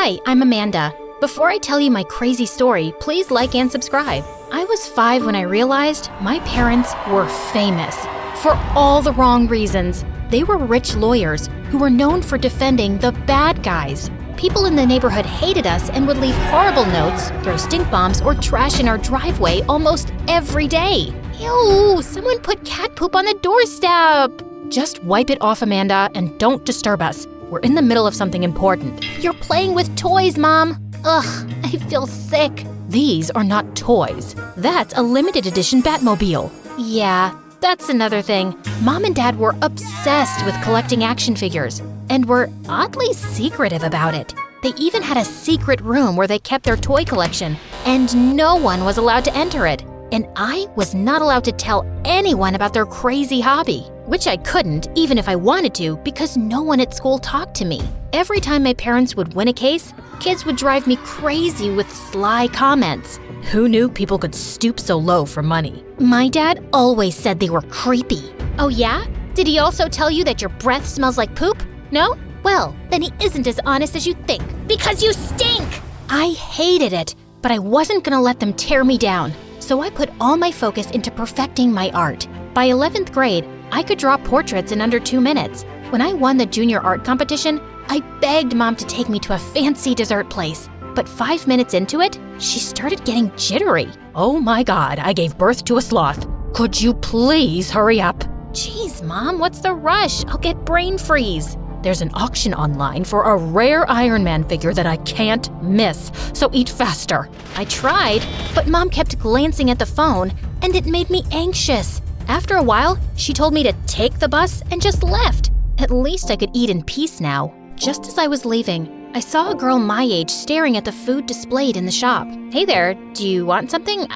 Hi, I'm Amanda. Before I tell you my crazy story, please like and subscribe. I was 5 when I realized my parents were famous for all the wrong reasons. They were rich lawyers who were known for defending the bad guys. People in the neighborhood hated us and would leave horrible notes, throw stink bombs, or trash in our driveway almost every day. Ew, someone put cat poop on the doorstep. Just wipe it off, Amanda, and don't disturb us. We're in the middle of something important. You're playing with toys, Mom. Ugh, I feel sick. These are not toys. That's a limited edition Batmobile. Yeah, that's another thing. Mom and Dad were obsessed with collecting action figures and were oddly secretive about it. They even had a secret room where they kept their toy collection, and no one was allowed to enter it. And I was not allowed to tell anyone about their crazy hobby, which I couldn't even if I wanted to because no one at school talked to me. Every time my parents would win a case, kids would drive me crazy with sly comments. Who knew people could stoop so low for money? My dad always said they were creepy. Oh yeah? Did he also tell you that your breath smells like poop? No? Well, then he isn't as honest as you think, because you stink! I hated it, but I wasn't gonna let them tear me down. So I put all my focus into perfecting my art. By 11th grade, I could draw portraits in under 2 minutes. When I won the junior art competition, I begged Mom to take me to a fancy dessert place. But 5 minutes into it, she started getting jittery. Oh my God, I gave birth to a sloth. Could you please hurry up? Jeez, Mom, what's the rush? I'll get brain freeze. There's an auction online for a rare Iron Man figure that I can't miss, so eat faster. I tried, but Mom kept glancing at the phone, and it made me anxious. After a while, she told me to take the bus and just left. At least I could eat in peace now. Just as I was leaving, I saw a girl my age staring at the food displayed in the shop. Hey there, do you want something?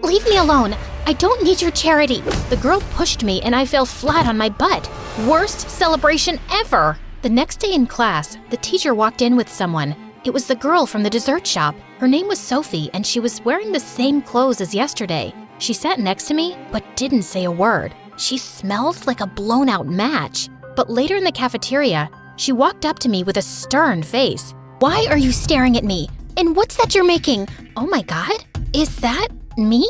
Leave me alone. I don't need your charity. The girl pushed me and I fell flat on my butt. Worst celebration ever. The next day in class, the teacher walked in with someone. It was the girl from the dessert shop. Her name was Sophie and she was wearing the same clothes as yesterday. She sat next to me but didn't say a word. She smelled like a blown out match. But later in the cafeteria, she walked up to me with a stern face. Why are you staring at me? And what's that you're making? Oh my God, is that me?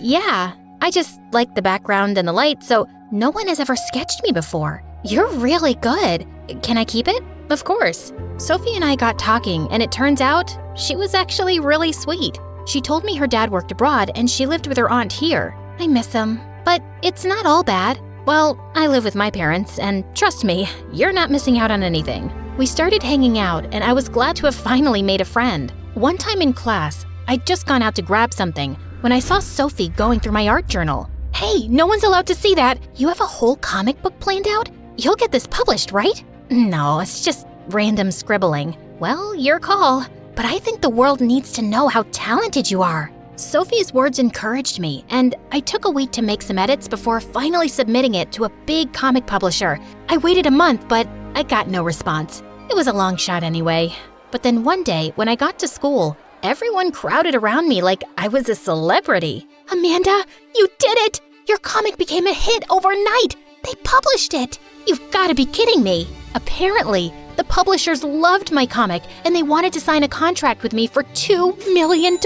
Yeah. I just like the background and the light, so no one has ever sketched me before. You're really good. Can I keep it? Of course. Sophie and I got talking, and it turns out she was actually really sweet. She told me her dad worked abroad and she lived with her aunt here. I miss him, but it's not all bad. Well, I live with my parents, and trust me, you're not missing out on anything. We started hanging out, and I was glad to have finally made a friend. One time in class, I'd just gone out to grab something when I saw Sophie going through my art journal. Hey, no one's allowed to see that. You have a whole comic book planned out? You'll get this published, right? No, it's just random scribbling. Well, your call. But I think the world needs to know how talented you are. Sophie's words encouraged me, and I took a week to make some edits before finally submitting it to a big comic publisher. I waited a month, but I got no response. It was a long shot anyway. But then one day, when I got to school, everyone crowded around me like I was a celebrity. Amanda, you did it! Your comic became a hit overnight! They published it! You've got to be kidding me! Apparently, the publishers loved my comic and they wanted to sign a contract with me for $2 million.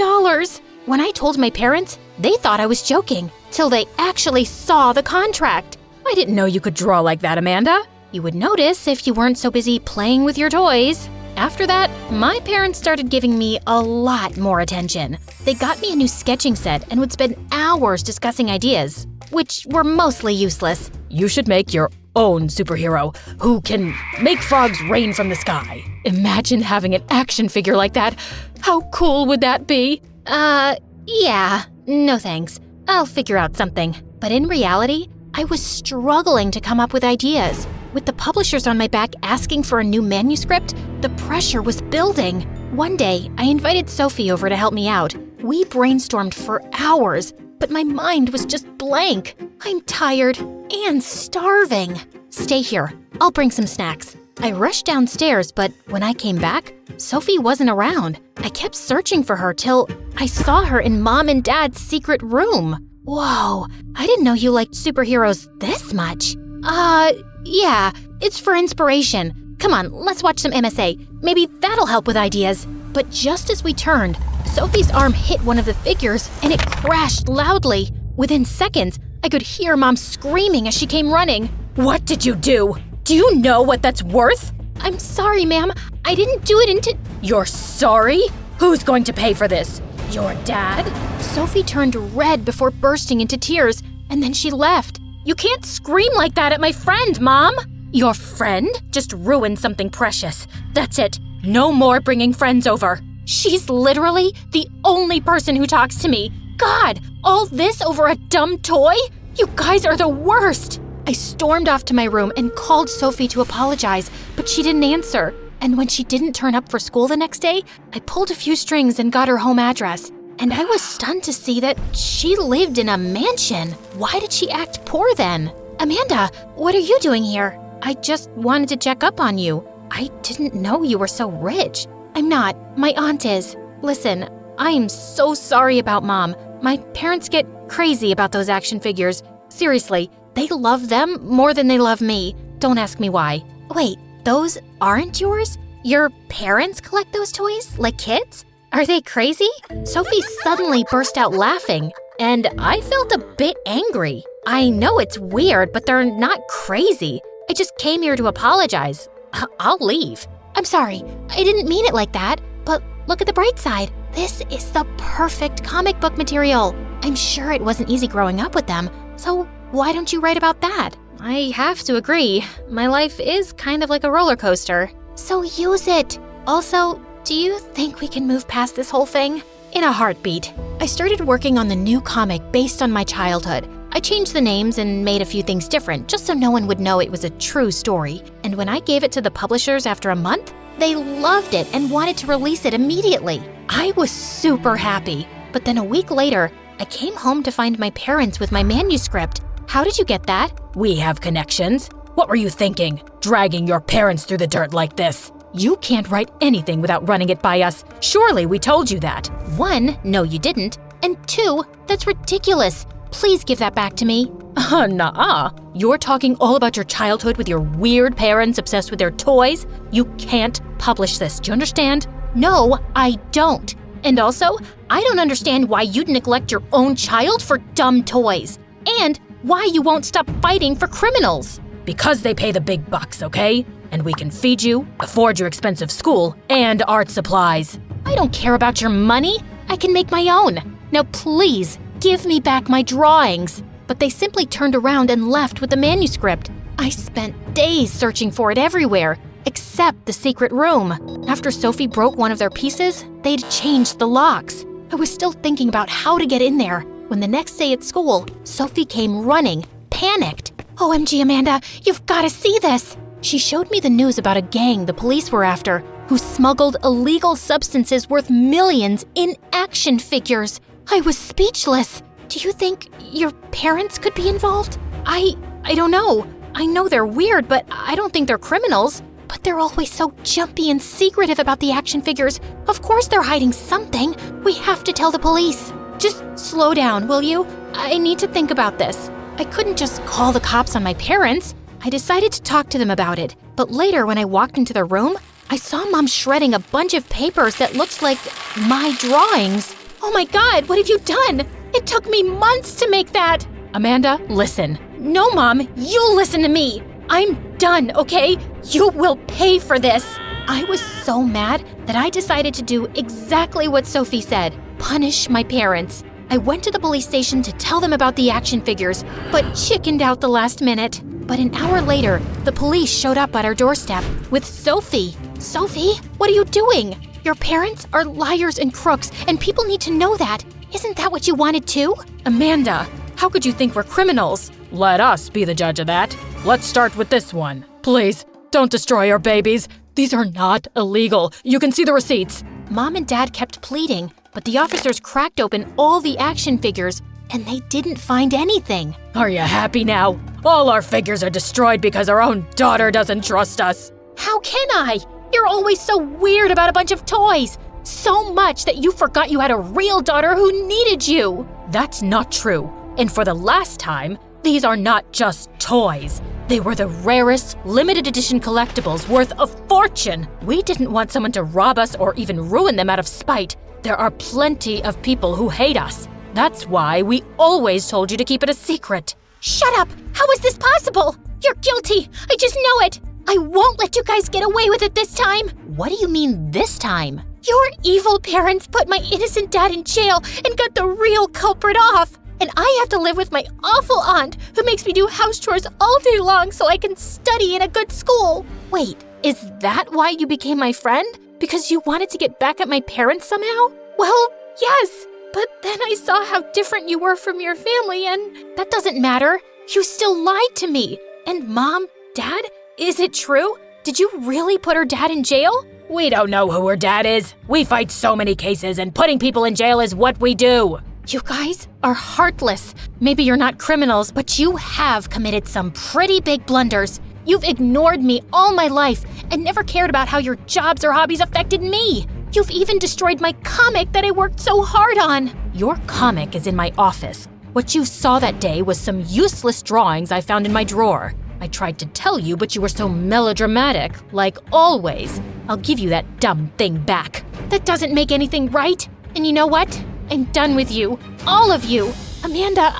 When I told my parents, they thought I was joking, till they actually saw the contract. I didn't know you could draw like that, Amanda. You would notice if you weren't so busy playing with your toys. After that, my parents started giving me a lot more attention. They got me a new sketching set and would spend hours discussing ideas, which were mostly useless. You should make your own superhero who can make frogs rain from the sky. Imagine having an action figure like that. How cool would that be? Yeah, no thanks. I'll figure out something. But in reality, I was struggling to come up with ideas. With the publishers on my back asking for a new manuscript, the pressure was building. One day, I invited Sophie over to help me out. We brainstormed for hours, but my mind was just blank. I'm tired and starving. Stay here. I'll bring some snacks. I rushed downstairs, but when I came back, Sophie wasn't around. I kept searching for her till I saw her in Mom and Dad's secret room. Whoa, I didn't know you liked superheroes this much. Yeah, it's for inspiration. Come on, let's watch some MSA. Maybe that'll help with ideas. But just as we turned, Sophie's arm hit one of the figures and it crashed loudly. Within seconds, I could hear Mom screaming as she came running. What did you do? Do you know what that's worth? I'm sorry, ma'am. I didn't do it You're sorry? Who's going to pay for this? Your dad? Sophie turned red before bursting into tears, and then she left. You can't scream like that at my friend, Mom! Your friend just ruined something precious. That's it. No more bringing friends over. She's literally the only person who talks to me. God, all this over a dumb toy? You guys are the worst! I stormed off to my room and called Sophie to apologize, but she didn't answer. And when she didn't turn up for school the next day, I pulled a few strings and got her home address. And I was stunned to see that she lived in a mansion. Why did she act poor then? Amanda, what are you doing here? I just wanted to check up on you. I didn't know you were so rich. I'm not. My aunt is. Listen, I am so sorry about Mom. My parents get crazy about those action figures. Seriously, they love them more than they love me. Don't ask me why. Wait, those aren't yours? Your parents collect those toys, like kids? Are they crazy? Sophie suddenly burst out laughing, and I felt a bit angry. I know it's weird, but they're not crazy. I just came here to apologize. I'll leave. I'm sorry, I didn't mean it like that, but look at the bright side. This is the perfect comic book material. I'm sure it wasn't easy growing up with them, so why don't you write about that? I have to agree. My life is kind of like a roller coaster. So use it. Also, do you think we can move past this whole thing? In a heartbeat. I started working on the new comic based on my childhood. I changed the names and made a few things different just so no one would know it was a true story. And when I gave it to the publishers after a month, they loved it and wanted to release it immediately. I was super happy. But then a week later, I came home to find my parents with my manuscript. How did you get that? We have connections. What were you thinking, dragging your parents through the dirt like this? You can't write anything without running it by us. Surely we told you that. 1, no you didn't. And 2, that's ridiculous. Please give that back to me. Nuh-uh. You're talking all about your childhood with your weird parents obsessed with their toys? You can't publish this, do you understand? No, I don't. And also, I don't understand why you'd neglect your own child for dumb toys. And why you won't stop fighting for criminals. Because they pay the big bucks, okay? And we can feed you, afford your expensive school, and art supplies. I don't care about your money. I can make my own. Now please, give me back my drawings. But they simply turned around and left with the manuscript. I spent days searching for it everywhere, except the secret room. After Sophie broke one of their pieces, they'd changed the locks. I was still thinking about how to get in there when the next day at school, Sophie came running, panicked. OMG, Amanda, you've got to see this. She showed me the news about a gang the police were after who smuggled illegal substances worth millions in action figures. I was speechless. Do you think your parents could be involved? I don't know. I know they're weird, but I don't think they're criminals. But they're always so jumpy and secretive about the action figures. Of course they're hiding something. We have to tell the police. Just slow down, will you? I need to think about this. I couldn't just call the cops on my parents. I decided to talk to them about it. But later, when I walked into the room, I saw Mom shredding a bunch of papers that looked like my drawings. Oh my God, what have you done? It took me months to make that. Amanda, listen. No, Mom, you listen to me. I'm done, okay? You will pay for this. I was so mad that I decided to do exactly what Sophie said. Punish my parents. I went to the police station to tell them about the action figures, but chickened out the last minute. But an hour later, the police showed up at our doorstep with Sophie. Sophie, what are you doing? Your parents are liars and crooks, and people need to know that. Isn't that what you wanted too? Amanda, how could you think we're criminals? Let us be the judge of that. Let's start with this one. Please, don't destroy our babies. These are not illegal. You can see the receipts. Mom and Dad kept pleading, but the officers cracked open all the action figures, and they didn't find anything. Are you happy now? All our figures are destroyed because our own daughter doesn't trust us. How can I? You're always so weird about a bunch of toys. So much that you forgot you had a real daughter who needed you. That's not true. And for the last time, these are not just toys. They were the rarest, limited edition collectibles worth a fortune. We didn't want someone to rob us or even ruin them out of spite. There are plenty of people who hate us. That's why we always told you to keep it a secret. Shut up! How is this possible? You're guilty! I just know it! I won't let you guys get away with it this time! What do you mean this time? Your evil parents put my innocent dad in jail and got the real culprit off! And I have to live with my awful aunt who makes me do house chores all day long so I can study in a good school. Wait, is that why you became my friend? Because you wanted to get back at my parents somehow? Well, yes, but then I saw how different you were from your family and that doesn't matter. You still lied to me. And Mom, Dad, is it true? Did you really put her dad in jail? We don't know who her dad is. We fight so many cases and putting people in jail is what we do. You guys are heartless. Maybe you're not criminals, but you have committed some pretty big blunders. You've ignored me all my life and never cared about how your jobs or hobbies affected me. You've even destroyed my comic that I worked so hard on. Your comic is in my office. What you saw that day was some useless drawings I found in my drawer. I tried to tell you, but you were so melodramatic, like always. I'll give you that dumb thing back. That doesn't make anything right. And you know what? I'm done with you. All of you. Amanda,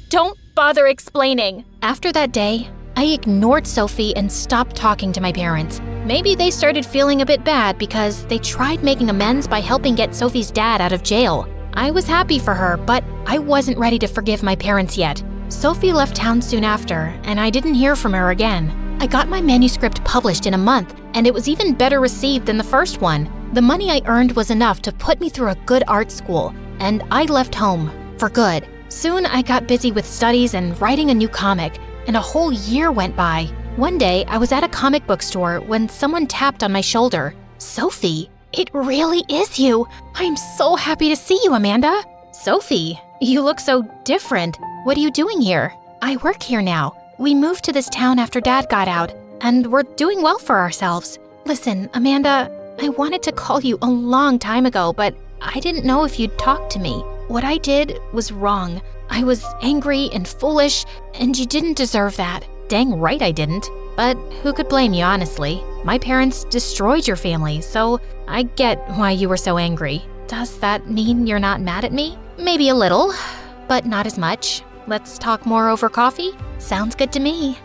don't bother explaining. After that day, I ignored Sophie and stopped talking to my parents. Maybe they started feeling a bit bad because they tried making amends by helping get Sophie's dad out of jail. I was happy for her, but I wasn't ready to forgive my parents yet. Sophie left town soon after, and I didn't hear from her again. I got my manuscript published in a month, and it was even better received than the first one. The money I earned was enough to put me through a good art school, and I left home for good. Soon I got busy with studies and writing a new comic, and a whole year went by. One day, I was at a comic book store when someone tapped on my shoulder. Sophie, it really is you. I'm so happy to see you, Amanda. Sophie, you look so different. What are you doing here? I work here now. We moved to this town after Dad got out, and we're doing well for ourselves. Listen, Amanda, I wanted to call you a long time ago, but I didn't know if you'd talk to me. What I did was wrong. I was angry and foolish, and you didn't deserve that. Dang right I didn't. But who could blame you, honestly? My parents destroyed your family, so I get why you were so angry. Does that mean you're not mad at me? Maybe a little, but not as much. Let's talk more over coffee? Sounds good to me.